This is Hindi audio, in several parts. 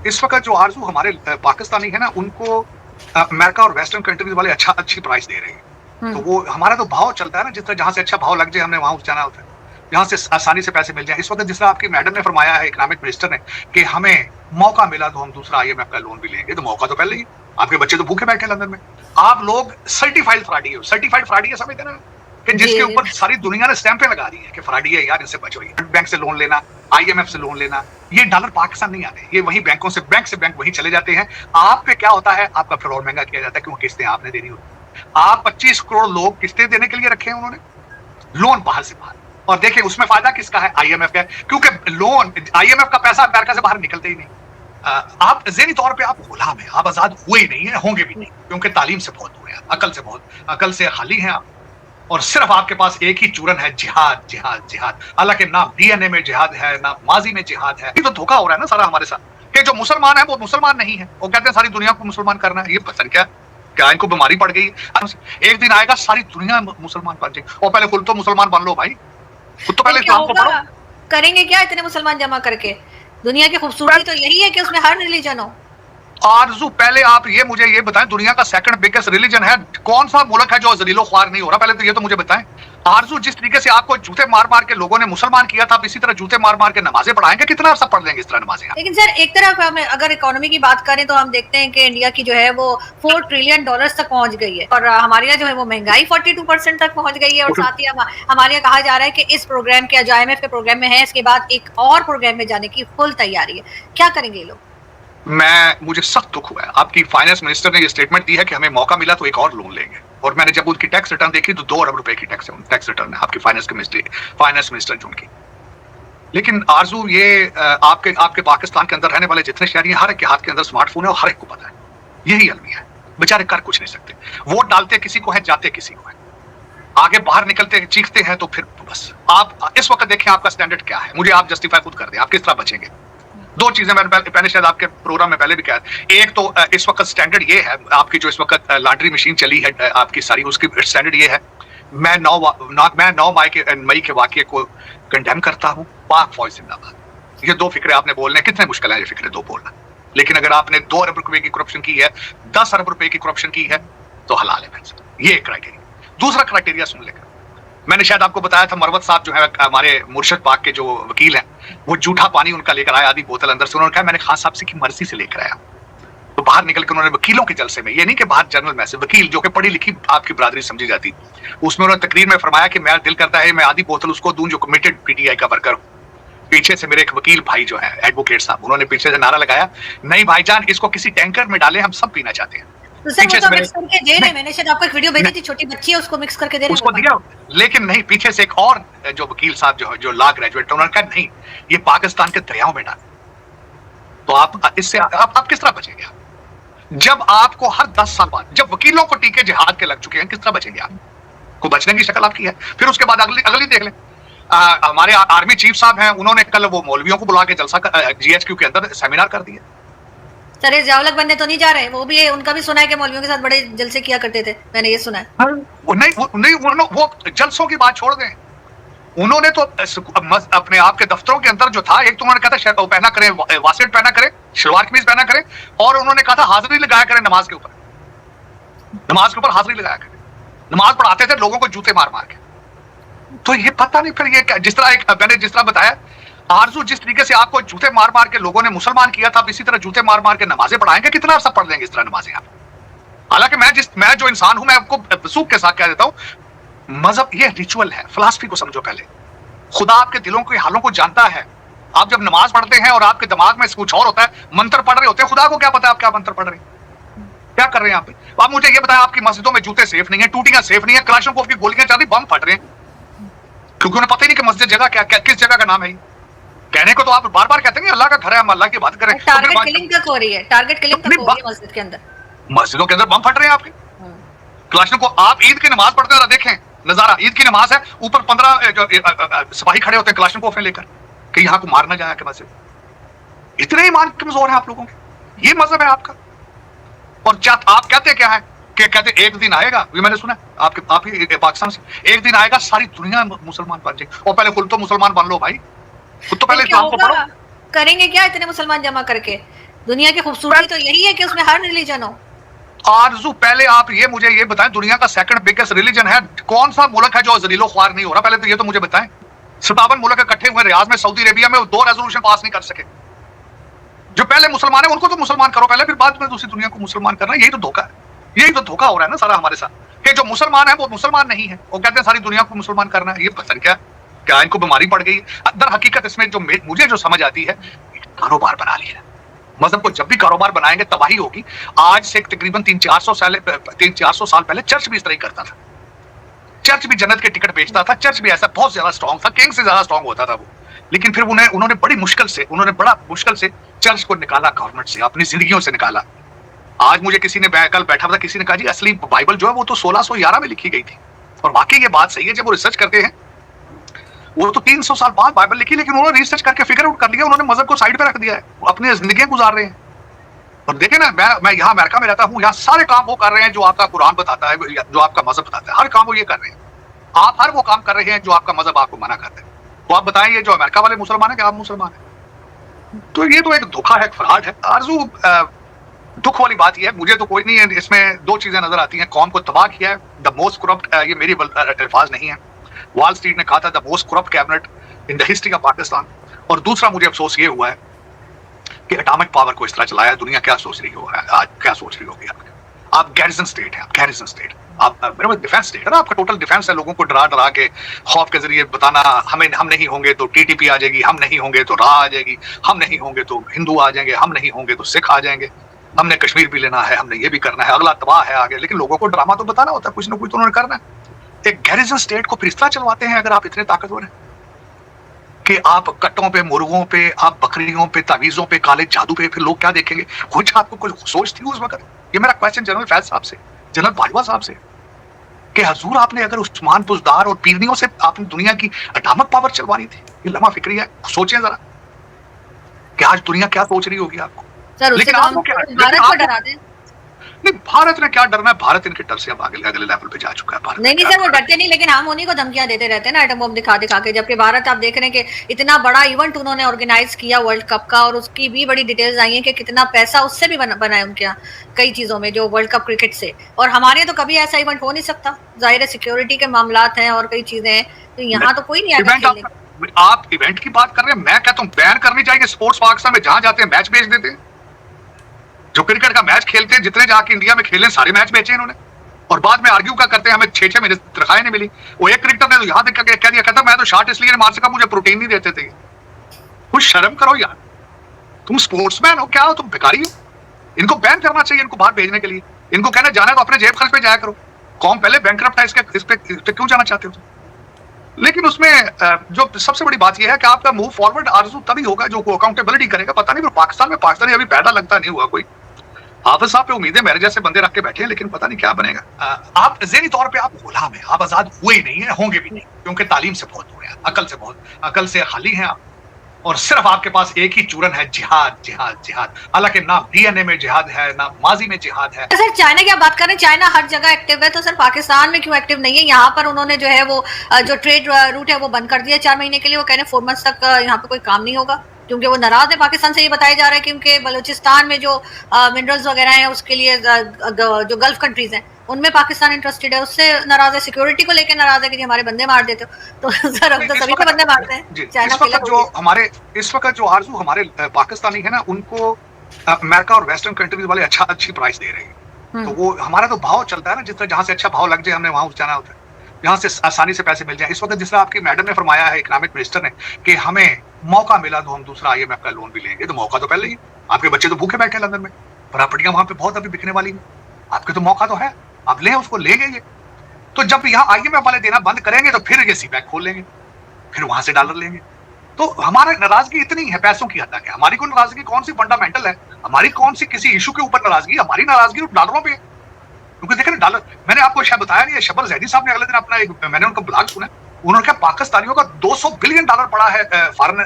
इस वक्त जो आरजू हमारे पाकिस्तानी है ना, उनको अमेरिका और वेस्टर्न कंट्रीज वाले अच्छी प्राइस दे रहे हैं। तो वो हमारा तो भाव चलता है ना, जिस तरह जहां से अच्छा भाव लग जाए हमने वहां जाना होता है, जहां से आसानी से पैसे मिल जाए। इस वक्त जिस तरह आपकी मैडम ने फरमाया है, इकोनॉमिक मिनिस्टर ने, कि हमें मौका मिला तो हम दूसरा IMF का लोन भी लेंगे। तो मौका तो पहले ही, आपके बच्चे तो भूखे बैठे लंदन में। आप लोग सर्टिफाइड फ्रॉडी हो। सर्टिफाइड फ्रॉडी है, समझते ना, कि जिसके ऊपर सारी दुनिया ने स्टैंपें लगा दी है कि फ्रॉडी है यार, इनसे बचो। बैंक से लोन लेना, IMF से लोन लेना, ये डॉलर पाकिस्तान नहीं आते, ये वही बैंकों से बैंक वहीं चले जाते हैं। आप पे क्या होता है, आपका फिर और महंगा किया जाता है, क्योंकि किस्तें आपने देनी होती। आप 25 करोड़ लोग किस्तें देने के लिए रखे हैं उन्होंने, लोन बाहर से बाहर। और देखिए उसमें फायदा किसका है, IMF का, क्योंकि लोन IMF का पैसा अमेरिका से बाहर निकलते ही नहीं। आप ज़हनी तौर पे आप गुलाम हैं, आप आजाद हुए ही नहीं है, होंगे भी नहीं, क्योंकि तालीम से बहुत दूर है, अकल से खाली हैं आप। और सिर्फ आपके पास एक ही चूरन है, जिहाद जिहाद जिहाद। हालांकि ना DNA में जिहाद है, ना माजी में जिहाद है। ये तो धोखा हो रहा है ना सारा हमारे साथ, कि जो मुसलमान है वो मुसलमान नहीं है, वो कहते हैं सारी दुनिया को मुसलमान करना है। ये पता क्या इनको बीमारी पड़ गई। एक दिन आएगा सारी दुनिया मुसलमान बन जाएगी, और पहले खुद तो मुसलमान बन लो भाई, खुद तो पहले इस्लाम को पढ़ो। करेंगे क्या इतने मुसलमान जमा करके? दुनिया की खूबसूरती तो यही है कि उसमें हर रिलीजन हो। आरजू पहले आप मुझे ये बताएं, दुनिया का सेकंड बिगेस्ट रिलीजन है कौन सा मुल्क है जो जलीलो ख्वार नहीं हो रहा? पहले तो ये तो मुझे बताएं। आरजू जिस तरीके से आपको जूते मार मार के लोगों ने मुसलमान किया था, आप इसी तरह जूते मार मार के नमाजें पढ़ाएंगे, कितना अर्सा पढ़ लेंगे इस तरह नमाजें? लेकिन सर एक तरफ हम अगर इकोनॉमी की बात करें तो हम देखते हैं कि इंडिया की जो है वो $4 ट्रिलियन तक पहुंच गई है, और हमारे यहाँ जो है वो महंगाई 42% तक पहुंच गई है। और साथ ही हमारे यहाँ कहा जा रहा है कि इस प्रोग्राम के, जो IMF के प्रोग्राम में है, इसके बाद एक और प्रोग्राम में जाने की फुल तैयारी है। क्या करेंगे ये लोग? मुझे सख्त दुख हुआ है, आपकी फाइनेंस मिनिस्टर ने ये स्टेटमेंट दी है कि हमें मौका मिला तो एक और लोन लेंगे। और मैंने जब उनकी टैक्स रिटर्न देखी तो 2 अरब रुपए की टैक्स रिटर्न है आपकी फाइनेंस मिनिस्टर जो उनकी। लेकिन आरजू ये आपके पाकिस्तान के अंदर रहने वाले जितने शहरी हैं, हर एक के हाथ के अंदर स्मार्टफोन है और हर एक को पता है, यही अलमिया है। बेचारे कर कुछ नहीं सकते, वोट डालते किसी को है, जाते किसी को है, आगे बाहर निकलते चीखते हैं तो फिर बस। आप इस वक्त देखें आपका स्टैंडर्ड क्या है, मुझे आप जस्टिफाई खुद कर दें, आप किस तरह बचेंगे। 2 चीजें मैंने पहले शायद आपके प्रोग्राम में पहले भी कहा, एक तो इस वक्त स्टैंडर्ड ये है, आपकी जो इस वक्त लॉन्ड्री मशीन चली है आपकी सारी, उसकी स्टैंडर्ड ये है, मैं 9 मई के वाकये को कंडेम करता हूं, पाक फौज जिंदाबाद। ये 2 फिक्रे आपने बोलने, कितने मुश्किल है ये फिक्रे 2 बोलना। लेकिन अगर आपने 2 अरब रुपए की करप्शन की है, 10 अरब रुपए की करप्शन की है, तो हलाल है पैसा। ये क्राइटेरिया। दूसरा क्राइटेरिया सुन लेकर, मैंने शायद आपको बताया था, मरवत साहब जो है हमारे मुर्शद पाक के जो वकील हैं, वो जूठा पानी उनका लेकर आया आधी बोतल अंदर से। उन्होंने कहा मैंने खान साहब से की मर्जी से लेकर आया। तो बाहर निकल कर उन्होंने वकीलों के जलसे में, ये नहीं कि बाहर जनरल मैसेज, वकील जो कि पढ़ी लिखी आपकी बरादरी समझी जाती, उसमें उन्होंने तकरीर में फरमाया कि मेरा दिल करता है मैं आधी बोतल उसको दूं जो कमिटेड PTI का वर्कर हूं। पीछे से मेरे एक वकील भाई जो है एडवोकेट साहब, उन्होंने पीछे से नारा लगाया, नहीं भाईजान इसको किसी टैंकर में डालें, हम सब पीना चाहते हैं। तो सर वो तो मिक्स करके दे रहे हैं, मैंने शायद आपको एक वीडियो भेजी थी, छोटी बच्ची है उसको मिक्स करके दे रहे हैं, उसको दिया। लेकिन नहीं, पीछे से एक और जो वकील साहब जो लॉ ग्रेजुएट, उन्होंने कहा नहीं ये पाकिस्तान के दरियाओं में डाल। तो आप इससे आप किस तरह बचेंगे? जब आपको हर 10 साल बाद, जब वकीलों को टीके जिहाद के लग चुके हैं, किस तरह बचेंगे आप? कोई बचने की शक्ल आपकी है? फिर उसके बाद अगली देख लें, हमारे आर्मी चीफ साहब हैं, उन्होंने कल वो मौलवियों को बुला के जलसा GHQ के अंदर सेमिनार कर दिया। सर ये जावलक बनने तो नहीं जा रहे, वो भी उनका भी सुना है कि मौलवियों के साथ बड़े जलसे किया करते थे, मैंने ये सुना है। वो जलसों की बात छोड़ दें, उन्होंने तो अपने आपके दफ्तरों के अंदर जो था, एक तो उन्होंने कहा था शर्ट पहना करें, वासेट पहना करें, शलवार कमीज पहना करें, और उन्होंने कहा था हाजिरी लगाया करें नमाज के ऊपर हाजिरी लगाया करें। नमाज पढ़ाते थे लोगों को जूते मार मार के। तो ये पता नहीं फिर ये जिस तरह बताया आरजू, जिस तरीके से आपको जूते मार मार के लोगों ने मुसलमान किया था, इसी तरह जूते मार मार के नमाजें पढ़ाएंगे, कितना अर्सा पढ़ लेंगे इस तरह नमाजें आप? हालांकि मैं जो इंसान हूं, मैं आपको वसूख के साथ कह देता हूं, मजहब ये रिचुअल है, फिलॉसफी को समझो पहले। खुदा आपके दिलों के हालों को जानता है। आप जब नमाज पढ़ते हैं और आपके दिमाग में कुछ और होता है, मंत्र पढ़ रहे होते हैं, खुदा को क्या पता आप क्या मंत्र पढ़ रहे हैं, क्या कर रहे हैं आप? आप मुझे ये बताएं, आपकी मस्जिदों में जूते सेफ नहीं है, टूटियां सेफ नहीं है, कलाशनकोव की गोलियां चल रही, बम फट रहे हैं, क्योंकि उन्हें पता ही नहीं कि मस्जिद जगह किस जगह का नाम है। कहने को तो आप बार बार कहते हैं अल्लाह का घर है, हम अल्लाह की बात करें। टारगेट किलिंग तक हो रही है, टारगेट किलिंग तक हो रही है मस्जिद के अंदर, मस्जिदों के अंदर बम फट रहे हैं आपके। कलाशनकोव, आप ईद की नमाज पढ़ते हैं, देखें नजारा, ईद की नमाज है, ऊपर 15 सिपाही खड़े होते हैं कलाशनकोव लेकर कि यहाँ को मारना जाए कि मस्जिद। इतने ईमान कमजोर है आप लोगों के, ये मजहब है आपका। और आप कहते क्या है कि कहते एक दिन आएगा, ये मैंने सुना आपके पाकिस्तान से, एक दिन आएगा सारी दुनिया मुसलमान बन जाएगी, और पहले खुद तो मुसलमान बन लो भाई, खुद तो पहले इस्लाम को पढ़ो। करेंगे क्या इतने मुसलमान जमा करके? दुनिया की खूबसूरती तो यही है कि उसमें हर रिलीजन हो। आरजू पहले आप ये मुझे ये बताएं, दुनिया का सेकंड बिगेस्ट रिलीजन है कौन सा मुल्क है जो जलीलो ख्वार नहीं हो रहा? पहले तो ये तो मुझे बताएं। 57 मुल्क इकट्ठे हुए रियाज में सऊदी अरेबिया में, वो 2 रेजोल्यूशन पास नहीं कर सके। जो पहले मुसलमान है उनको तो मुसलमान करो पहले, फिर बाद में दूसरी दुनिया को मुसलमान करना। यही तो धोखा है, यही तो धोखा हो रहा है ना सारा हमारे साथ, कि जो मुसलमान है वो मुसलमान नहीं है, वो कहते हैं सारी दुनिया को मुसलमान करना है। ये पता नहीं क्या क्या इनको बीमारी पड़ गई। दर हकीकत इसमें जो मुझे जो समझ आती है, कारोबार बना लिया। मजहब को जब भी कारोबार बनाएंगे तबाही होगी। आज से तकरीबन 300-400 साल पहले चर्च भी इस तरह ही करता था। चर्च भी जन्नत के टिकट बेचता था, चर्च भी ऐसा बहुत ज्यादा स्ट्रॉन्ग था, किंग से ज्यादा स्ट्रॉन्ग होता था वो। लेकिन फिर उन्होंने बड़ा मुश्किल से चर्च को निकाला, गवर्नमेंट से, अपनी जिंदगियों से निकाला। आज मुझे किसी ने कल बैठा था, किसी ने कहा जी असली बाइबल जो है वो तो 1611 में लिखी गई थी। और वाकई ये बात सही है। जब वो रिसर्च करते हैं, वो तो 300 साल बाद बाइबल लिखी, लेकिन उन्होंने रिसर्च करके फिगर आउट कर लिया, उन्होंने मजहब को साइड पे रख दिया है, वो अपनी जिंदगी गुजार रहे हैं। और देखे ना, मैं यहाँ अमेरिका में रहता हूँ, यहाँ सारे काम वो कर रहे हैं जो आपका कुरान बताता है, जो आपका मजहब बताता है, हर काम वो ये कर रहे हैं। आप हर वो काम कर रहे हैं जो आपका मजहब आपको मना करता है। तो आप बताएं, ये जो अमेरिका वाले मुसलमान है, क्या आप मुसलमान है? तो ये तो एक धोखा है, फ्रॉड है। आरजू दुख वाली बात यह है, मुझे तो कोई नहीं है, इसमें 2 चीजें नजर आती हैं। कौम को तबाह किया है, द मोस्ट करप्ट, ये मेरी अल्फाज नहीं है, वॉल स्ट्रीट ने कहा था the most corrupt cabinet in the history of Pakistan. और दूसरा मुझे अफसोस ये हुआ है कि एटॉमिक पावर को इस तरह चलाया। दुनिया क्या सोच रही हो, आज क्या सोच रही होगी? आप गैरिजन स्टेट है, आप गैरिजन स्टेट, आप मेरे डिफेंस स्टेट है ना, आपका टोटल डिफेंस है। लोगों को डरा डरा के, खौफ के जरिए बताना, हम नहीं होंगे तो टीटीपी आ जाएगी, हम नहीं होंगे तो राह आ जाएगी, हम नहीं होंगे तो हिंदू आ जाएंगे, हम नहीं होंगे तो सिख आ जाएंगे, हमने कश्मीर भी लेना है, हमने ये भी करना है, अगला तबाह है आगे। लेकिन लोगों को ड्रामा तो बताना होता है, कुछ ना कुछ तो उन्होंने करना है। एक गैरिजन स्टेट को फिर इस तरह चलवाते हैं। अगर आप इतने ताकतवर हैं कि आप कट्टों पे, मुर्गों पे, आप बकरियों पे, तावीजों पे, काले जादू पे, फिर लोग क्या देखेंगे? कुछ आपको कुछ सोच थी उस वक्त? ये मेरा क्वेश्चन जनरल फैज साहब से, जनरल बाजवा साहब से, कि हजूर आपने अगर उस्मान बुजदार और पीरनियों से आपने दुनिया की एटॉमिक पावर चलवानी थी, ये लम्हा फिक्री है। सोचें जरा कि आज दुनिया क्या सोच रही होगी आपको। सर, लेकिन आपको क्या, भारत को डरा दें। नहीं, भारत ने क्या डरना है? भारत इनके डर से अब अगले लेवल पे जा चुका है। भारत नहीं सर, वो डरते नहीं, लेकिन हम उन्हीं को धमकियां देते रहते हैं ना, एटम बम दिखा दिखा के। जबकि भारत, आप देख रहे हैं कि इतना बड़ा इवेंट उन्होंने ऑर्गेनाइज किया वर्ल्ड कप का, और उसकी भी बड़ी डिटेल्स आई हैं कि कितना पैसा उससे भी बना है उनके यहाँ कई चीजों में, जो वर्ल्ड कप क्रिकेट से। और हमारे यहाँ तो कभी ऐसा इवेंट हो नहीं सकता, जाहिर है सिक्योरिटी के मामलात हैं और कई चीजें हैं, तो यहाँ तो कोई नहीं आएगा। आप इवेंट की बात कर रहे हैं, मैं कहता हूँ बैन करनी चाहिए। स्पोर्ट्स पाकिस्तान में जहां जाते हैं मैच बेच देते हैं। जो क्रिकेट का मैच खेलते हैं, जितने जाके इंडिया में खेले सारे मैच बेचे इन्होंने, और बाद में आर्ग्यू का करते हैं हमें 6-6 महीने तनख्वाहें नहीं मिली। वो एक क्रिकेटर ने तो यहाँ देख कह दिया, कहता मैं तो शॉट इसलिए नहीं मार सका, मुझे प्रोटीन नहीं देते थे। कुछ शर्म करो यार, तुम स्पोर्ट्समैन हो क्या हो? तुम भिखारी हो? इनको बैन करना चाहिए, इनको बाहर भेजने के लिए। इनको कहना जाना तो अपने जेब खर्च पे जाया करो। कौम पहले बैंकरप्ट है, इस पे क्यों जाना चाहते हो? लेकिन उसमें जो सबसे बड़ी बात यह है कि आपका मूव फॉरवर्ड आरजू तभी होगा जो अकाउंटेबिलिटी करेगा। पता नहीं पाकिस्तान में पाकिस्तानी अभी पैदा लगता नहीं हुआ कोई। हाफिज साहब पे उम्मीदें मेरे जैसे बंदे रख के बैठे हैं, लेकिन पता नहीं क्या बनेगा। आप ज़हनी तौर पे आप गुलाम हैं, आप आजाद हुए ही नहीं है, होंगे भी नहीं, क्योंकि तालीम से बहुत दूर है, अकल से खाली हैं आप। और सिर्फ आपके पास एक ही चूरन है, जिहाद जिहाद जिहाद। हालांकि ना डीएनए में जिहाद है, ना माजी में जिहाद है। सर, चाइना की आप बात करें, चाइना हर जगह एक्टिव है, तो सर पाकिस्तान में क्यों एक्टिव नहीं है? यहाँ पर उन्होंने जो है वो जो ट्रेड रूट है वो बंद कर दिया 4 महीने के लिए। वो कह रहे हैं 4 मंथ्स तक यहाँ पे कोई काम नहीं होगा, क्योंकि वो नाराज है पाकिस्तान से। ये बताया जा रहा है क्योंकि बलूचिस्तान में जो मिनरल्स वगैरह हैं उसके लिए जो गल्फ कंट्रीज हैं उनमें पाकिस्तान इंटरेस्टेड है, उससे नाराज है, सिक्योरिटी को लेकर नाराज है कि हमारे बंदे मार देते हो। तो सर अब तो सभी को बंदे मारते हैं। चाइना इस वक्त जो आरजू हमारे पाकिस्तानी है ना, उनको अमेरिका और वेस्टर्न कंट्रीज वाले अच्छी प्राइस दे रहे हैं। तो वो हमारा तो भाव चलता है ना, जिस तरह जहां से अच्छा भाव लग जाए हमने वहां जाना होता है, जहां से आसानी से पैसे मिल जाए। इस वक्त जिस तरह आपकी मैडम ने फरमाया है, इकोनॉमिक मिनिस्टर ने, कि हमें मौका मिला तो हम दूसरा IMF का लोन भी लेंगे। तो मौका तो पहले ही, आपके बच्चे तो भूखे बैठे लंदन में, प्रॉपर्टियां वहां पे बहुत अभी बिकने वाली हैं, आपके तो मौका तो है, आप लें उसको, लेंगे ये। तो जब यहाँ IMF वाले देना बंद करेंगे तो फिर ये CPEC खोल लेंगे, फिर वहां से डॉलर लेंगे। तो हमारी नाराजगी इतनी है, पैसों की हद तक है। हमारी कोई नाराजगी कौन सी फंडामेंटल है? हमारी कौन सी किसी इशू के ऊपर नाराजगी? हमारी नाराजगी डॉलरों पे, क्योंकि देखें डॉलर, मैंने आपको शायद बताया नहीं है, शबर जैदी साहब ने अगले दिन अपना मैंने उनका ब्लॉग सुना, उन्होंने कहा पाकिस्तानियों का $200 बिलियन पड़ा है फॉरेन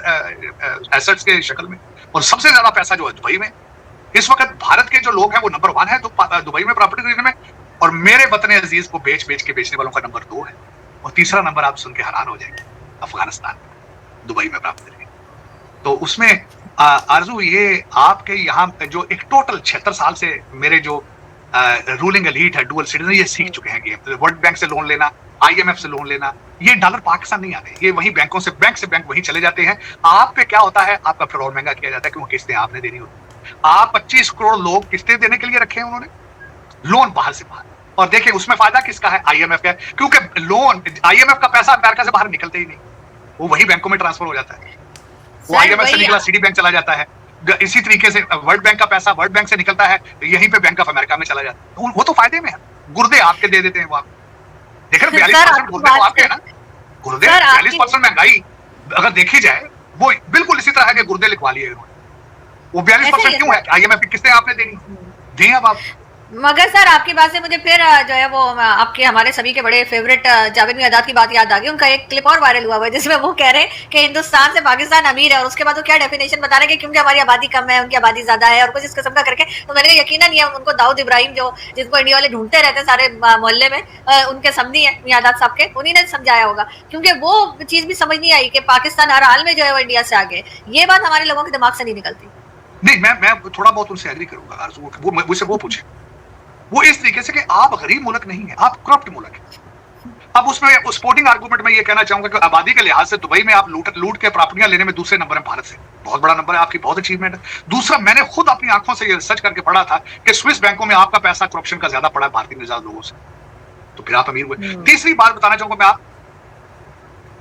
एसेट्स के शक्ल में, और सबसे ज्यादा पैसा जो है दुबई में। इस वक्त भारत के जो लोग हैं वो नंबर 1 है दुबई में प्रॉपर्टी खरीदने में, और मेरे वतन अजीज को बेच के बेचने वालों का नंबर 2 है, और तीसरा नंबर आप सुन के हैरान हो जाएंगे, अफगानिस्तान दुबई में प्रॉपर्टी। तो उसमें आरजू, ये आपके यहाँ जो एक टोटल 76 साल से मेरे जो रूलिंग एलीट है, डुअल सिटीजन, ये सीख चुके हैं गेम। वर्ल्ड बैंक से लोन लेना, आईएमएफ से लोन लेना, ये डॉलर पाकिस्तान नहीं आते, ये वही बैंकों से बैंक वही चले जाते हैं। आप पे क्या होता है, आपका फिर और महंगा किया जाता है क्योंकि किस्तें आपने देनी होती। आप 25 करोड़ लोग किस्तें देने के लिए रखे हैं उन्होंने, लोन बाहर से बाहर। और देखिए उसमें फायदा किसका है, आईएमएफ का, क्योंकि लोन आईएमएफ का पैसा अमेरिका से बाहर निकलते ही नहीं, वो वही बैंकों में ट्रांसफर हो जाता है। वो आईएमएफ से निकला सिटी बैंक चला जाता है, इसी तरीके से वर्ल्ड बैंक का पैसा वर्ल्ड बैंक से निकलता है, यहीं पे बैंक ऑफ अमेरिका में चला जाता है। तो वो तो फायदे में है, गुर्दे आपके दे देते हैं वो। आप देख रहे 42% गुर्दे तो आपके है ना, गुर्दे 42% महंगाई अगर देखी जाए वो बिल्कुल इसी तरह के गुर्दे लिखवा लिए उन्होंने। वो 42% क्यों है, आईएमएफ की किस्तें आपने देनी दी अब आप। मगर सर आपकी बात से मुझे फिर जो है वो आपके हमारे सभी के बड़े फेवरेट जावेद मियादाद की बात याद आ गई। उनका एक क्लिप और वायरल हुआ है जिसमें वो कह रहे हैं कि हिंदुस्तान से पाकिस्तान अमीर है, और उसके बाद वो क्या डेफिनेशन बता रहे हैं कि क्योंकि हमारी आबादी कम है, उनकी आबादी ज्यादा है, और कुछ इस किस्म का करके। तो मैंने यकीनन ये उनको दाऊद इब्राहिम जो जिनको इंडिया वाले ढूंढते रहते हैं सारे मोहल्ले में, उनके समधी है मियादाद साहब के, उन्हीं ने समझाया होगा, क्योंकि वो चीज भी समझ नहीं आई कि पाकिस्तान हर हाल में जो है वो इंडिया से आगे। ये बात हमारे लोगों के दिमाग से नहीं निकलती। नहीं, मैं थोड़ा बहुत उनसे एग्री करूंगा, वो मुझसे वो पूछे वो इस तरीके से कि आप गरीब मुल्क नहीं है, आप करप्ट मुल्क है। अब उसमें स्पोर्टिंग आर्गुमेंट में ये कहना चाहूंगा कि आबादी के लिहाज से दुबई में आप लूट के प्रॉपर्टियां लेने में दूसरे नंबर है भारत से, बहुत बड़ा नंबर है, आपकी बहुत अचीवमेंट है। दूसरा, मैंने खुद अपनी आंखों से ये रिसर्च करके पढ़ा था कि स्विस बैंकों में आपका पैसा करप्शन का ज्यादा पड़ा है भारतीय निजात लोगों से, तो फिर आप अमीर हुए। तीसरी बात बताना चाहूंगा मैं आप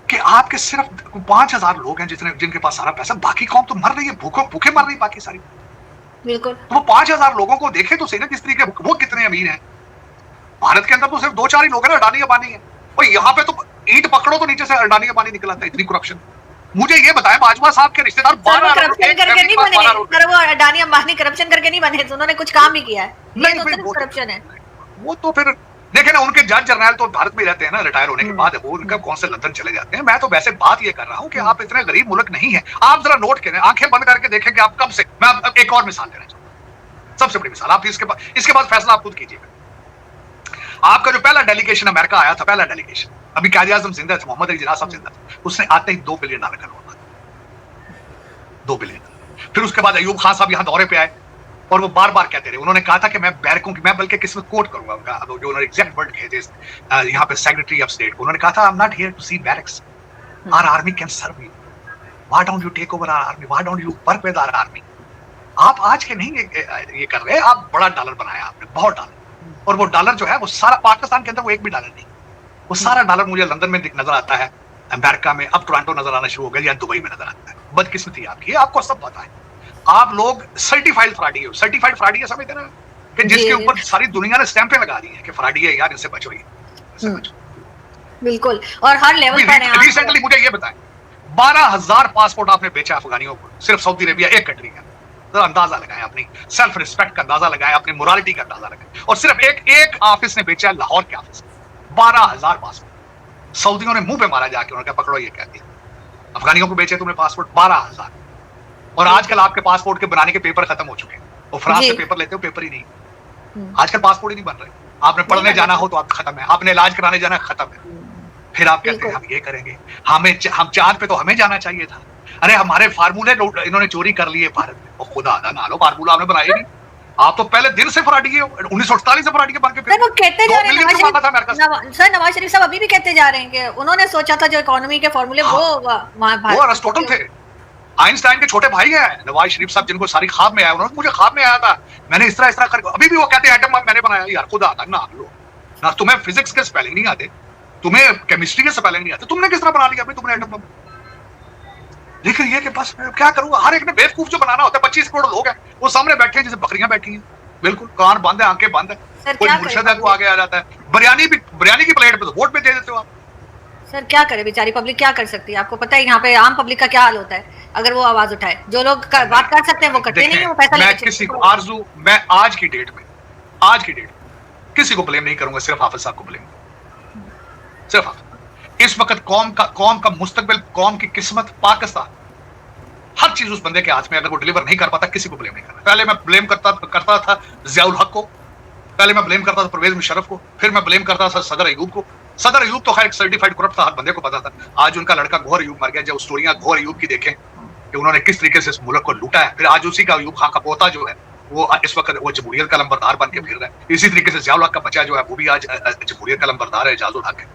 कि आपके सिर्फ 5000 लोग हैं जिनके पास सारा पैसा, बाकी कौम तो मर रही है, भूखे मर रही है बाकी सारी। बिल्कुल, तो वो 5000 लोगों को देखे तो सही ना किस तरीके वो कितने अमीर हैं। भारत के अंदर तो सिर्फ 2-4 ही लोग हैं ना, अडानी अंबानी है, और यहाँ पे तो ईंट पकड़ो तो नीचे से अडानी अंबानी निकल आता है, इतनी करप्शन। मुझे ये बताएं, बाजवा साहब के रिश्तेदार 12 करप्शन करके नहीं बने, पर वो अडानी अंबानी करप्शन करके नहीं बने, उन्होंने कुछ काम ही किया है, नहीं तो करप्शन है। वो तो फिर देखे ना, उनके जज जनरल तो भारत में रहते हैं ना, रिटायर होने के बाद वो उनका कौन से लंदन चले जाते हैं। मैं तो वैसे बात ये कर रहा हूँ कि आप इतने गरीब मुल्क नहीं है। आप जरा नोट करें, आंखें बंद करके देखें कि आप कब से, मैं एक और मिसाल देना चाहूंगा, सबसे बड़ी मिसाल, आप इसके बाद फैसला आप खुद कीजिएगा। आपका जो पहला डेलीगेशन अमेरिका आया था, पहला डेलीगेशन, अभी कायदे आज़म जिंदा थे, मोहम्मद अली जिन्ना साहब जिंदा थे, उसने आते ही $2 बिलियन का नोट, $2 बिलियन। फिर उसके बाद अयूब खान साहब यहाँ दौरे पे आए और वो बार बार कहते रहे, उन्होंने कहा था कि मैं बैरकों की, मैं बल्कि किसी में कोट करूंगा उनका जो उन्होंने एग्जैक्ट वर्ड कहे थे यहाँ पे सेक्रेटरी ऑफ स्टेट को, उन्होंने कहा था, I am not here to see barracks, our army can serve you, why don't you take over our army, why don't you work with our army. आप आज के नहीं ये कर रहे, आप बड़ा डॉलर बनाया आपने, बहुत डॉलर, और वो डॉलर जो है वो सारा पाकिस्तान के अंदर वो एक भी डॉलर नहीं, वो सारा डॉलर मुझे लंदन में नजर आता है, अमेरिका में, अब टोरंटो नजर आना शुरू हो गया, या दुबई में नजर आता है। बदकिस्मती आपकी, आपको सब पता है, आप लोग सर्टिफाइड फ्रॉडी हो, सर्टिफाइड फ्रॉडी है, समझते ना, कि जिसके ऊपर सारी दुनिया ने स्टैंपें लगा दी है कि फ्रॉडी है यार, इससे बचो, इससे बचो। बिल्कुल, और हर लेवल पर रिसेंटली मुझे ये बताएं, 12,000 पासपोर्ट आपने बेचा अफगानियों को, सिर्फ सऊदी अरेबिया एक कंट्री का। तो अंदाजा लगाएं, अपनी सेल्फ रिस्पेक्ट का अंदाजा लगाएं, अपनी मोरालिटी का अंदाजा लगाएं, और सिर्फ एक ऑफिस ने बेचा, लाहौर के ऑफिस, 12,000 पासपोर्ट। सऊदियों ने मुंह पे मारा जाके, उन्होंने कहा पकड़ो, ये कह दिया, अफगानियों को बेचे तुमने पासपोर्ट 12,000। और आजकल आपके पासपोर्ट के बनाने के पेपर खत्म हो चुके हैं, और फ्रांस से पेपर लेते हो, पेपर ही नहीं, आजकल पासपोर्ट ही नहीं बन रहे। आपने पढ़ने जाना हो तो आप खत्म है, आपने इलाज कराने जाना खत्म है, फिर आप कहते हैं हम ये करेंगे, हम चांद पे तो हमें जाना चाहिए था। अरे हमारे फार्मूले इन्होंने चोरी कर लिए भारत में, और खुदा आदा ना लो, फार्मूला आपने बनाया नहीं, आप तो पहले दिन से फराडी है, 1948 से फराडी के बन के फिर वो कहते जा रहे हैं, सर नवाज शरीफ साहब अभी भी कहते जा रहे हैं कि उन्होंने सोचा था जो इकोनॉमी के फार्मूले वो अरिस्टोटल थे, आइंस्टाइन के छोटे भाई हैं नवाज शरीफ साहब, जिनको सारी ख्वाब में आया, उन्होंने मुझे ख्वाब में आया था, मैंने इस तरह करके, अभी भी वो कहते हैं एटम बम मैंने बनाया। यार खुदा आता ना लो ना, तुम्हें फिजिक्स के स्पेलिंग नहीं आते, तुम्हें केमिस्ट्री के स्पेलिंग नहीं आते, तुमने किस तरह बना लिया भाई तुमने एटम बम। लेकिन ये कि बस मैं क्या करूंगा, हर एक ने बेवकूफ जो बनाना होता है, 25 करोड़ लोग हैं वो सामने बैठे हैं जैसे बकरियां बैठी हैं, बिल्कुल कान बंद है, आंखें बंद है, कोई मुर्शद है तो आगे आ जाता है, बिरयानी की प्लेट पे तो वोट पे दे देते हो आप। सर क्या करे बेचारी पब्लिक, क्या कर सकती है, आपको पता है यहाँ पे आम पब्लिक का क्या हाल होता है अगर वो आवाज उठाए। जो लोग बात कर सकते हैं वो करते नहीं है, वो पैसा मैं किसी को आरजू, मैं आज की डेट में किसी को ब्लेम नहीं करूंगा, सिर्फ हाफिज साहब को ब्लेम, सिर्फ इस वक्त कौम का मुस्तकबिल, कौम की किस्मत, पाकिस्तान, हर चीज उस बंदे के हाथ में, अगर वो डिलीवर नहीं कर पाता किसी को ब्लेम नहीं करना। पहले मैं ब्लेम करता था जियाउल हक को, पहले मैं ब्लेम करता था परवेज मुशर्रफ को, फिर मैं ब्लेम करता था सदर अयूब को। सदर अयूब तो खैर सर्टिफाइड करप्ट था, हर बंदे को पता था। आज उनका लड़का गौहर अयूब मर गया, जब स्टोरियां गौहर अयूब की देखें कि उन्होंने किस तरीके से इस मुल्क को लूटा है। फिर आज उसी का अयूब खां का पोता जो है वो इस वक्त वो जमहूरियत का लंबरदार बन के फिर रहा है। इसी तरीके से जियाउल हक का बच्चा जो है वो भी आज जमहूरियत का लंबरदार है, एजाजुल हक है।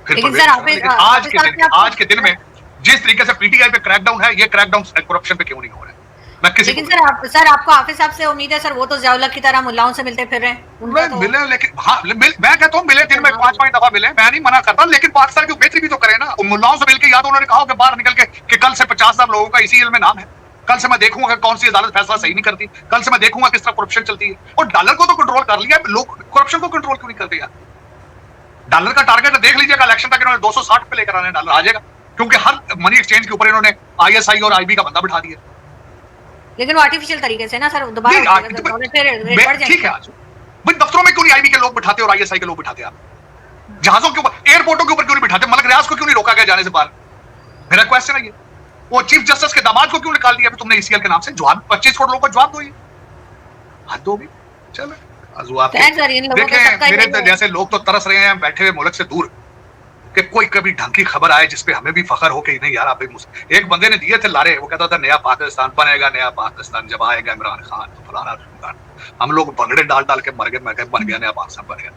फिर लेकिन परवेज सर मुशर्रफ है। लेकिन आज के दिन में जिस तरीके से पीटीआई पे क्रैकडाउन है, ये क्रैकडाउन करप्शन पे क्यों नहीं हो रहा है? मैं किसी लेकिन को सर आपको हाफिज साहब से उम्मीद है सर, वो तो जियाउल हक की तरह मुल्लाओं से मिलते फिर रहे हैं, उनका तो मिले, लेकिन हाँ मैं कहता हूँ मिले, दिन में 5-5 दफा मिले, मैं नहीं मना करता, लेकिन पाकिस्तान की बेहतरी भी तो करे ना। मुल्लाओं से मिलकर या तो उन्होंने कहा कि बाहर निकल के कि कल से 50,000 लोगों का इसी जेल में नाम है, कल से मैं देखूंगा कौन सी अदालत फैसला सही नहीं करती, कल से मैं देखूंगा किस तरह करप्शन चलती है। और डॉलर को तो कंट्रोल कर लिया, लोग करप्शन को कंट्रोल क्यों नहीं करते यार? डॉलर का टारगेट देख लीजिएगा, इलेक्शन तक इन्होंने 260 पे लेकर आने, डॉलर आ जाएगा, क्योंकि हर मनी एक्सचेंज के ऊपर इन्होंने आईएसआई और आईबी का बंदा बिठा दिया। लेकिन वो आर्टिफिशियल तरीके से ना सर, दोबारा ठीक है। आज भाई दफ्तरों में क्यों नहीं आईबी के लोग बिठाते और आईएसआई के लोग बिठाते? आप जहाजों के ऊपर, एयरपोर्टों के ऊपर क्यों नहीं बिठाते? मलक रियाज को क्यों नहीं रोका गया जाने से बाहर? मेरा क्वेश्चन है ये। वो चीफ जस्टिस के दामाद को क्यों निकाल दिया तुमने ईसीएल के नाम से? जवाब 25 करोड़ लोगों को जवाब दो, ये हद होगी। चलो देखें, मेरे तो जैसे लोग तो तरस रहे हैं बैठे हुए मुल्क से दूर कि कोई कभी ढंग की खबर आए जिसपे हमें भी फखर हो कि नहीं यार आप एक बंदे ने दिए थे लारे, वो कहता था नया पाकिस्तान बनेगा, नया पाकिस्तान जब आएगा इमरान खान तो फलाना ढूंढा। हम लोग भंगड़े डाल डाल के मर गए, मैं बन गया नया पाकिस्तान बन गया।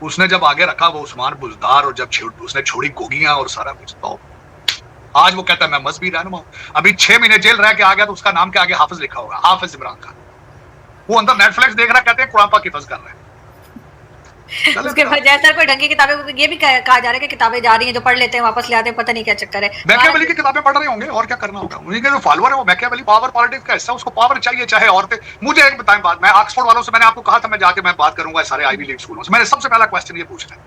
उसने जब आगे रखा वो उस्मान बुजदार, और जब उसने छोड़ी गोगियां और सारा कुछ, तो आज वो कहता है मैं मजहबी रहनुमा हूं। अभी 6 महीने जेल रह के आ गया तो उसका नाम के आगे हाफिज लिखा होगा, हाफिज इमरान खान। वो अंदर नेटफ्लिक्स देख रहा, कहते हैं कुरान पाक हिफ्ज कर रहे हैं। उसके बजाय सर कोई ढंग की किताबें, ये भी कहा जा रहा है कि किताबें जा रही हैं जो पढ़ लेते हैं वापस ले आते हैं, पता नहीं क्या चक्कर है। मैकियावेली की किताबें पढ़ रहे होंगे और क्या करना होगा। उन्हीं के जो फॉलोअर है वो मैकियावेली पावर पॉलिटिक्स का हिस्सा, उसको पावर चाहिए चाहे औरतें। मुझे एक बताएं बात, मैं ऑक्सफोर्ड वालों से मैंने आपको कहा था मैं जाके मैं बात करूंगा सारे आईवी लीग स्कूलों से। मैंने सबसे पहला क्वेश्चन ये पूछना है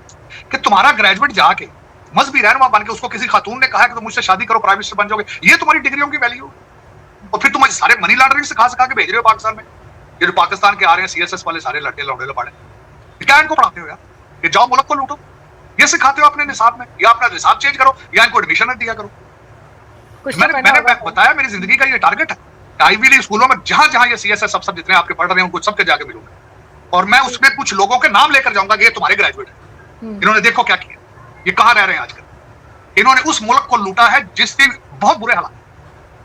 कि तुम्हारा ग्रेजुएट जाके मजहबी रहनुमा बन के उसको किसी खातून ने कहा कि तुम मुझसे शादी करो प्राइम मिनिस्टर बन जाओगे, ये तुम्हारी डिग्रियों की वैल्यू? और फिर तुम सारे मनी लॉन्ड्रिंग सिखा के भेज रहे हो पाकिस्तान में। ये जो पाकिस्तान के आ रहे हैं सीएसएस वाले सारे लड़के लौड़े लपाड़े, क्या इनको पढ़ाते हो यार? ये जाओ मुल्क को लूटो, ये सिखाते हो अपने निसाब में? या अपना निसाब चेंज करो या इनको एडमिशन न दिया करो। मैंने बताया मेरी जिंदगी का ये टारगेट है, आईवी लीग स्कूलों में जहां जहां ये सीएसएस सब जितने आपके पढ़ रहे हैं उनको सबके जाके मिलूंगा, और मैं उसमें कुछ लोगों के नाम लेकर जाऊंगा कि ये तुम्हारे ग्रेजुएट है, इन्होंने देखो क्या किया, ये कहां रह रहे हैं आजकल। इन्होंने उस मुल्क को लूटा है जिसके बहुत बुरे हालात,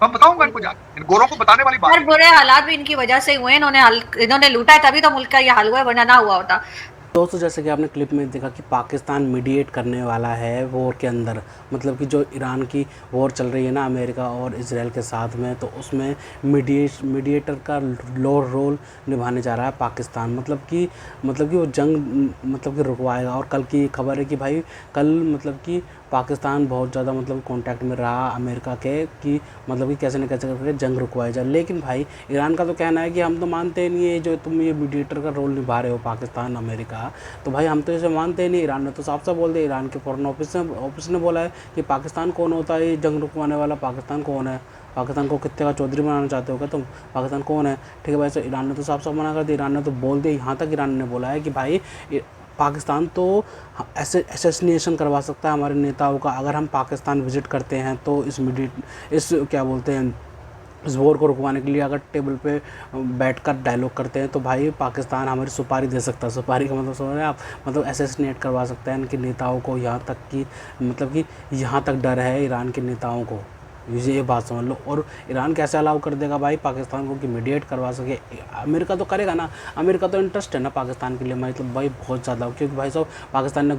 मैं बताऊंगा इनको जाके, इन गोरों को बताने वाली बात। बुरे हालात भी इनकी वजह से हुए, इन्होंने लूटा है तभी तो मुल्क का ये हाल हुआ है, वरना ना हुआ होता। दोस्तों जैसे कि आपने क्लिप में देखा कि पाकिस्तान मीडिएट करने वाला है वॉर के अंदर, मतलब कि जो ईरान की वॉर चल रही है ना अमेरिका और इजराइल के साथ में, तो उसमें मीडिएटर का रोल निभाने जा रहा है पाकिस्तान। मतलब कि वो जंग मतलब कि रुकवाएगा। और कल की खबर है कि भाई कल मतलब कि पाकिस्तान बहुत ज़्यादा मतलब कांटेक्ट में रहा अमेरिका के कि मतलब कि कैसे न कैसे करके जंग रुकवाया जाए। लेकिन भाई ईरान का तो कहना है कि हम तो मानते ही नहीं है जो तुम ये मीडिएटर का रोल निभा रहे हो पाकिस्तान अमेरिका, तो भाई हम तो इसे मानते ही नहीं। ईरान ने तो साफ साफ बोल दिया, ईरान के फॉरेन ऑफिस ने बोला है कि पाकिस्तान कौन होता है ये जंग रुकवाने वाला, पाकिस्तान कौन है, पाकिस्तान को कितने का चौधरी बनाना चाहते हो क्या तुम, पाकिस्तान कौन है? ठीक है भाई, तो ईरान ने तो साफ साफ मना कर दिया। ईरान ने तो बोल दिया, यहाँ तक ईरान ने बोला है कि भाई पाकिस्तान तो असैसिनेशन करवा सकता है हमारे नेताओं का अगर हम पाकिस्तान विज़िट करते हैं, तो इस क्या बोलते हैं इस वॉर को रुकवाने के लिए अगर टेबल पे बैठकर डायलॉग करते हैं तो भाई पाकिस्तान हमारी सुपारी दे सकता है। सुपारी का मतलब समझ रहे हैं आप, मतलब असैसिनेट करवा सकता है इनके नेताओं को, यहाँ तक कि मतलब कि यहाँ तक डर है ईरान के नेताओं को, ये बात समझ लो। और ईरान कैसे अलाउ कर देगा भाई पाकिस्तान को कि मीडिएट करवा सके? अमेरिका तो करेगा ना, अमेरिका तो इंटरेस्ट है ना पाकिस्तान के लिए, मतलब भाई बहुत ज़्यादा, क्योंकि भाई साहब पाकिस्तान ने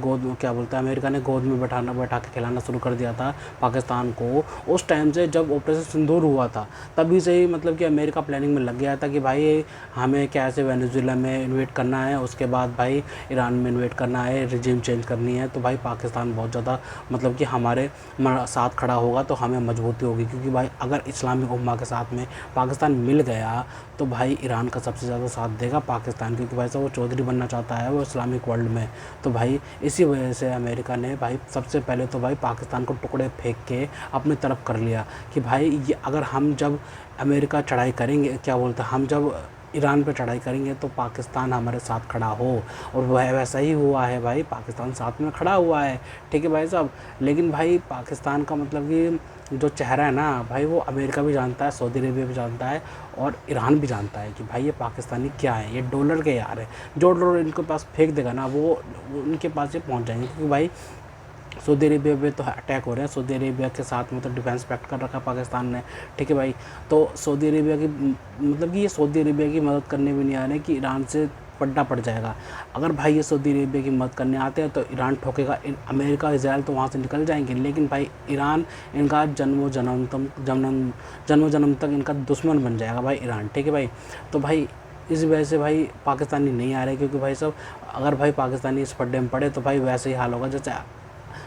अमेरिका ने गोद में बैठा के खिलाना शुरू कर दिया था पाकिस्तान को। उस टाइम से जब ऑपरेशन सिंदूर हुआ था तभी से ही मतलब कि अमेरिका प्लानिंग में लग गया था कि भाई हमें कैसे वेनेजुएला में इन्वेट करना है, उसके बाद भाई ईरान में इन्वेट करना है, रिजीम चेंज करनी है। तो भाई पाकिस्तान बहुत ज़्यादा मतलब कि हमारे साथ खड़ा होगा तो हमें मजबूत होगी, क्योंकि भाई अगर इस्लामिक उम्मा के साथ में पाकिस्तान मिल गया तो भाई ईरान का सबसे ज़्यादा साथ देगा पाकिस्तान, क्योंकि भाई साहब वो चौधरी बनना चाहता है वो इस्लामिक वर्ल्ड में। तो भाई इसी वजह से अमेरिका ने भाई सबसे पहले तो भाई पाकिस्तान को टुकड़े फेंक के अपनी तरफ कर लिया कि भाई ये अगर हम जब अमेरिका चढ़ाई करेंगे हम जब ईरान पे चढ़ाई करेंगे तो पाकिस्तान हमारे साथ खड़ा हो, और वह वैसा ही हुआ है भाई, पाकिस्तान साथ में खड़ा हुआ है। ठीक है भाई साहब, लेकिन भाई पाकिस्तान का मतलब कि जो चेहरा है ना भाई वो अमेरिका भी जानता है, सऊदी अरेबिया भी जानता है और ईरान भी जानता है कि भाई ये पाकिस्तानी क्या है, ये डॉलर के यार है। जो डॉलर इनके पास फेंक देगा ना वो उनके पास ये पहुंच जाएंगे, क्योंकि भाई सऊदी अरेबिया पे तो अटैक हो रहे हैं, सऊदी अरेबिया के साथ में तो डिफेंस पैक्ट कर रखा है पाकिस्तान ने, ठीक है भाई। तो सऊदी अरेबिया की मतलब कि ये सऊदी अरेबिया की मदद करने भी नहीं आ रहे कि ईरान से पड्डा पड़ जाएगा। अगर भाई ये सऊदी अरेबिया की मदद करने आते हैं तो ईरान ठोकेगा, अमेरिका इजराइल तो वहाँ से निकल जाएंगे, लेकिन भाई ईरान इनका जन्म जन्म तक इनका दुश्मन बन जाएगा भाई ईरान, ठीक है भाई। तो भाई इस वजह से भाई पाकिस्तानी नहीं आ रहे, क्योंकि भाई सब अगर भाई पाकिस्तानी इस पड्डे में पड़े तो भाई वैसे ही हाल होगा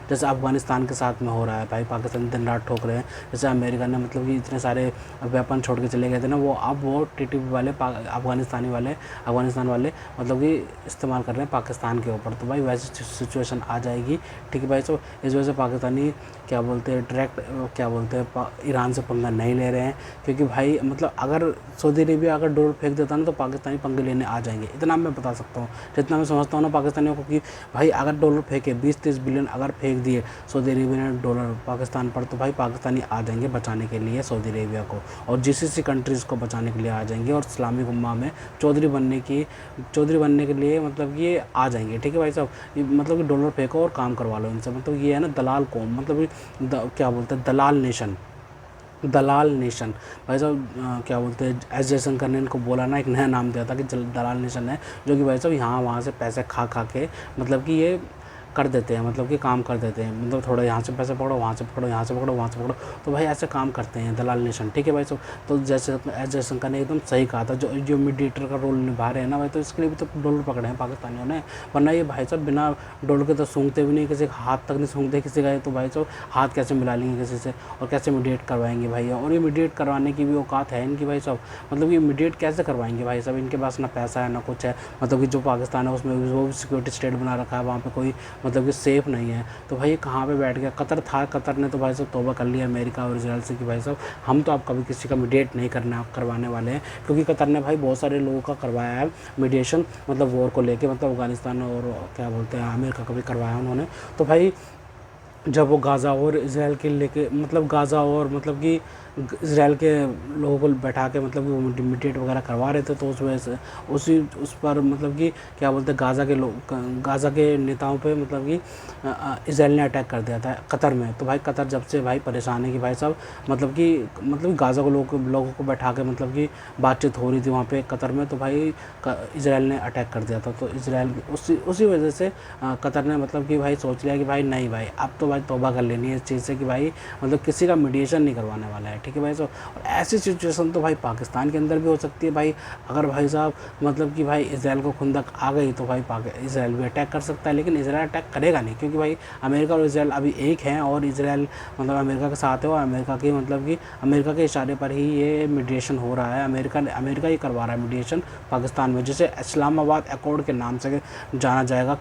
जैसे अफ़गानिस्तान के साथ में हो रहा है भाई। पाकिस्तान दिन रात ठोक रहे हैं, जैसे अमेरिका ने मतलब कि इतने सारे वेपन छोड़ के चले गए थे ना, वो अब वो टीटीपी वाले अफ़गानिस्तान वाले मतलब कि इस्तेमाल कर रहे हैं पाकिस्तान के ऊपर। तो भाई वैसी सिचुएशन आ जाएगी, ठीक है भाई। तो इस वजह से पाकिस्तानी क्या बोलते हैं डायरेक्ट क्या बोलते हैं ईरान से पंगा नहीं ले रहे हैं, क्योंकि भाई मतलब अगर सऊदी अरेबिया अगर डोर फेंक देता ना तो पाकिस्तानी पंगे लेने आ जाएंगे, इतना मैं बता सकता हूँ। जितना मैं समझता हूँ ना पाकिस्तानियों को कि भाई अगर डॉलर फेंके 20-30 बिलियन अगर फेंक दिए सऊदी अरेबिया ने डॉलर पाकिस्तान पर, तो भाई पाकिस्तानी आ जाएंगे बचाने के लिए सऊदी अरेबिया को, और जीसीसी कंट्रीज़ को बचाने के लिए आ जाएंगे, और इस्लामिक उम्मा में चौधरी बनने के लिए मतलब ये आ जाएंगे, ठीक है भाई साहब। मतलब कि डॉलर फेंको और काम करवा लो इनसे, मतलब ये है ना दलाल कौम, मतलब क्या बोलते हैं दलाल नेशन भाई साहब। क्या बोलते हैं एस जयशंकर ने इनको बोला ना, एक नया नाम दिया था कि दलाल नेशन है, जो कि भाई साहब यहाँ वहाँ से पैसे खा के मतलब कि ये कर देते हैं, मतलब कि काम कर देते हैं, मतलब थोड़ा यहाँ से पैसे पकड़ो, वहाँ से पकड़ो, यहाँ से पकड़ो, वहाँ से पकड़ो, तो भाई ऐसे काम करते हैं दलाल नेशन, ठीक है भाई साहब। तो जैसे एस जयशंकर ने एकदम सही कहा था, जो मीडिएटर का रोल निभा रहे हैं ना भाई, तो इसके लिए भी तो डॉलर पकड़े हैं पाकिस्तानियों ने, वरना ये भाई साहब बिना डॉलर के तो सूंघते भी नहीं, किसी का हाथ तक नहीं सूंघते किसी का, तो भाई साहब हाथ कैसे मिला लेंगे किसी से, और कैसे मीडिएट करवाएंगे भाई। और ये मीडिएट करवाने की भी औकात है इनकी भाई साहब, मतलब ये मीडिएट कैसे करवाएंगे भाई साहब, इनके पास ना पैसा है ना कुछ है, मतलब कि जो पाकिस्तान है उसमें वो भी सिक्योरिटी स्टेट बना रखा है, वहाँ पे कोई मतलब कि सेफ नहीं है, तो भाई कहाँ पे बैठ गया। कतर ने तो भाई साहब तौबा कर लिया अमेरिका और इजराइल से कि भाई साहब हम तो आप कभी किसी का मीडिएट नहीं करवाने वाले हैं, क्योंकि कतर ने भाई बहुत सारे लोगों का करवाया है मीडिएशन, मतलब वॉर को लेके, मतलब अफगानिस्तान और क्या बोलते हैं अमेरिका का भी करवाया उन्होंने। तो भाई जब वो गाज़ा और इसराइल के लेके मतलब गाज़ा और मतलब कि इसराइल के लोगों को बैठा के मतलब कि वो मीडिएट वगैरह करवा रहे थे, तो उस वजह से उस पर मतलब कि क्या बोलते हैं गाज़ा के नेताओं पे मतलब कि इसराइल ने अटैक कर दिया था कतर में। तो भाई कतर जब से भाई परेशान है कि भाई साहब मतलब गाज़ा को लोगों को बैठा के मतलब कि बातचीत हो रही थी वहाँ पे कतर में, तो भाई इसराइल ने अटैक कर दिया था। तो इसराइल उसी वजह से कतर ने मतलब कि भाई सोच लिया कि भाई नहीं भाई अब तो भाई तौबा कर लेनी है इस चीज़ से कि भाई मतलब किसी का मीडिएशन नहीं करवाने वाला है, ठीक है भाई साहब। और ऐसी सिचुएशन तो भाई पाकिस्तान के अंदर भी हो सकती है भाई, अगर भाई साहब मतलब कि भाई इसराइल को खुंदक आ गई तो भाई इसराइल भी अटैक कर सकता है, लेकिन इसराइल अटैक करेगा नहीं, क्योंकि भाई अमेरिका और इसराइल अभी एक हैं, और इसराइल मतलब अमेरिका के साथ है, और अमेरिका की मतलब कि अमेरिका के इशारे पर ही ये मीडिएशन हो रहा है, अमेरिका ही करवा रहा है मीडिएशन पाकिस्तान में, जिसे इस्लामाबाद अकॉर्ड के नाम से जाना जाएगा।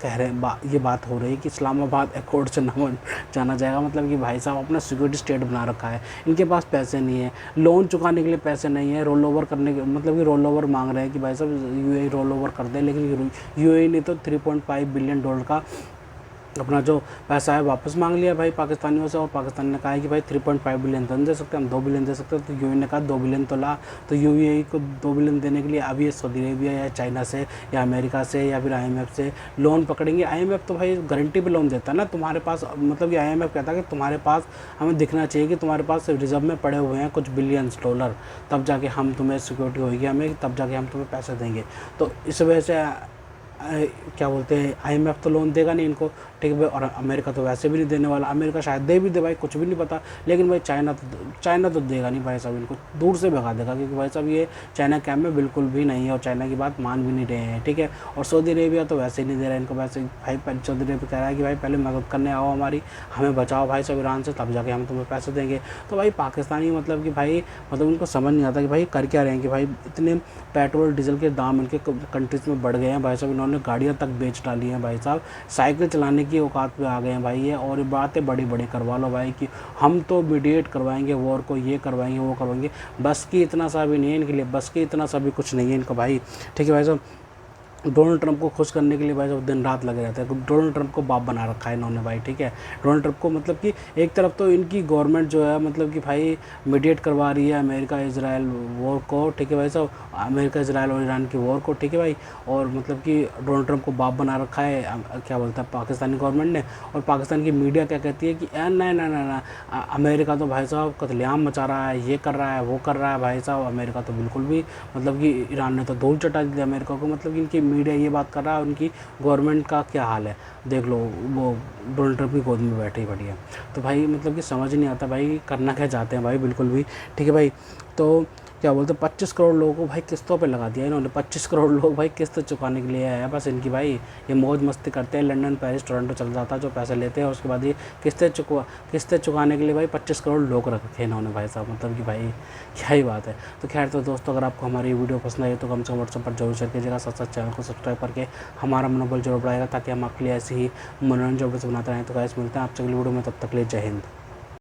ये बात हो रही है कि इस्लामाबाद अकॉर्ड से नाम जाना जाएगा, मतलब कि भाई साहब अपना सिक्योरिटी स्टेट बना रखा है, इनके पास पैसे नहीं है, लोन चुकाने के लिए पैसे नहीं है, रोल ओवर करने के मतलब कि रोल ओवर मांग रहे हैं कि भाई साहब यूएई रोल ओवर कर दे, लेकिन यूएई ने तो $3.5 बिलियन का अपना जो पैसा है वापस मांग लिया भाई पाकिस्तानियों से, और पाकिस्तान ने कहा है कि भाई 3.5 बिलियन तो नहीं दे सकते, हम 2 बिलियन दे सकते हैं। तो यूएई ने कहा 2 बिलियन तो ला, तो यूएई को 2 बिलियन देने के लिए अब ये सऊदी अरेबिया या चाइना से या अमेरिका से या फिर आईएमएफ से लोन पकड़ेंगे। आईएमएफ तो भाई गारंटी पे लोन देता है ना तुम्हारे पास, मतलब कि आईएमएफ कहता है कि तुम्हारे पास हमें दिखना चाहिए कि तुम्हारे पास रिजर्व में पड़े हुए हैं कुछ बिलियंस डॉलर, तब जाके हम तुम्हें सिक्योरिटी होगी हमें, तब जाके हम तुम्हें पैसे देंगे। तो इस वजह से क्या बोलते हैं आईएमएफ तो लोन देगा नहीं इनको, ठीक है भाई, और अमेरिका तो वैसे भी नहीं देने वाला, अमेरिका शायद दे भी दे भाई कुछ भी नहीं पता, लेकिन भाई चाइना तो देगा नहीं भाई साहब, इनको दूर से भगा देगा, क्योंकि भाई साहब ये चाइना कैम्प में बिल्कुल भी नहीं है और चाइना की बात मान भी नहीं रहे हैं, ठीक है। और सऊदी अरेबिया तो वैसे ही नहीं दे रहा है इनको, वैसे भाई सऊदी अरेबिया कह रहा है कि भाई पहले मदद करने आओ हमारी, हमें बचाओ भाई साहब ईरान से, तब जाके हम तुम्हें पैसे देंगे। तो भाई पाकिस्तानी मतलब कि भाई मतलब उनको समझ नहीं आता कि भाई कर क्या रहे हैं, कि भाई इतने पेट्रोल डीजल के दाम इनके कंट्रीज़ में बढ़ गए हैं भाई साहब, इन्होंने गाड़ियाँ तक बेच डाली हैं भाई साहब, साइकिल चलाने की औकात पे आ गए हैं भाई ये, और बातें बड़ी बड़ी करवा लो भाई कि हम तो मीडिएट करवाएंगे वॉर को, ये करवाएंगे वो करवाएंगे, बस की इतना सा भी नहीं है इनके लिए, बस की इतना सा भी कुछ नहीं है इनको भाई, ठीक है भाई साहब। डोनाल्ड ट्रंप को खुश करने के लिए भाई साहब दिन रात लगे रहते हैं। डोनाल्ड ट्रंप को बाप बना रखा है इन्होंने भाई, ठीक है। डोनाल्ड ट्रंप को मतलब कि एक तरफ तो इनकी गवर्नमेंट जो है मतलब कि भाई मीडिएट करवा रही है अमेरिका इजराइल वॉर को, ठीक है भाई साहब, अमेरिका इजराइल और ईरान की वॉर को, ठीक है भाई। और मतलब कि डोनाल्ड ट्रंप को बाप बना रखा है क्या बोलता है पाकिस्तानी गवर्नमेंट ने। और पाकिस्तान की मीडिया क्या कहती है कि नहीं ना ना ना, अमेरिका तो भाई साहब कत्लेआम मचा रहा है, ये कर रहा है, वो कर रहा है भाई साहब। अमेरिका तो बिल्कुल भी मतलब कि ईरान ने तो धूल चटा दी अमेरिका को। मतलब कि इनकी मीडिया ये बात कर रहा है, उनकी गवर्नमेंट का क्या हाल है देख लो, वो डोनाल्ड ट्रंप की गोद में बैठे ही बढ़िया। तो भाई मतलब कि समझ नहीं आता भाई करना क्या चाहते हैं भाई बिल्कुल भी, ठीक है भाई। तो क्या बोलते हैं 25 करोड़ लोगों को भाई किस्तों पे लगा दिया इन्होंने। 25 करोड़ लोग भाई किस्त चुकाने के लिए आया बस इनकी भाई। ये मौज मस्ती करते हैं, लंदन पेरिस टोरंटो चल जाता है जो पैसे लेते हैं, उसके बाद ये किस्तें चुकाने के लिए भाई 25 करोड़ लोग रखे इन्होंने भाई साहब। मतलब कि भाई क्या ही बात है। तो खैर तो दोस्तों अगर आपको हमारी वीडियो पसंद आई तो कम से कम व्हाट्सएप पर जरूर शेयर कीजिएगा, साथ साथ चैनल को सब्सक्राइब करके हमारा मनोबल जरूर बढ़ाएगा ताकि हम आपके लिए ऐसी ही मनोरंजन वीडियोस बनाते रहें। तो गाइस मिलते हैं आपसे अगली वीडियो में, तब तक के लिए जय हिंद।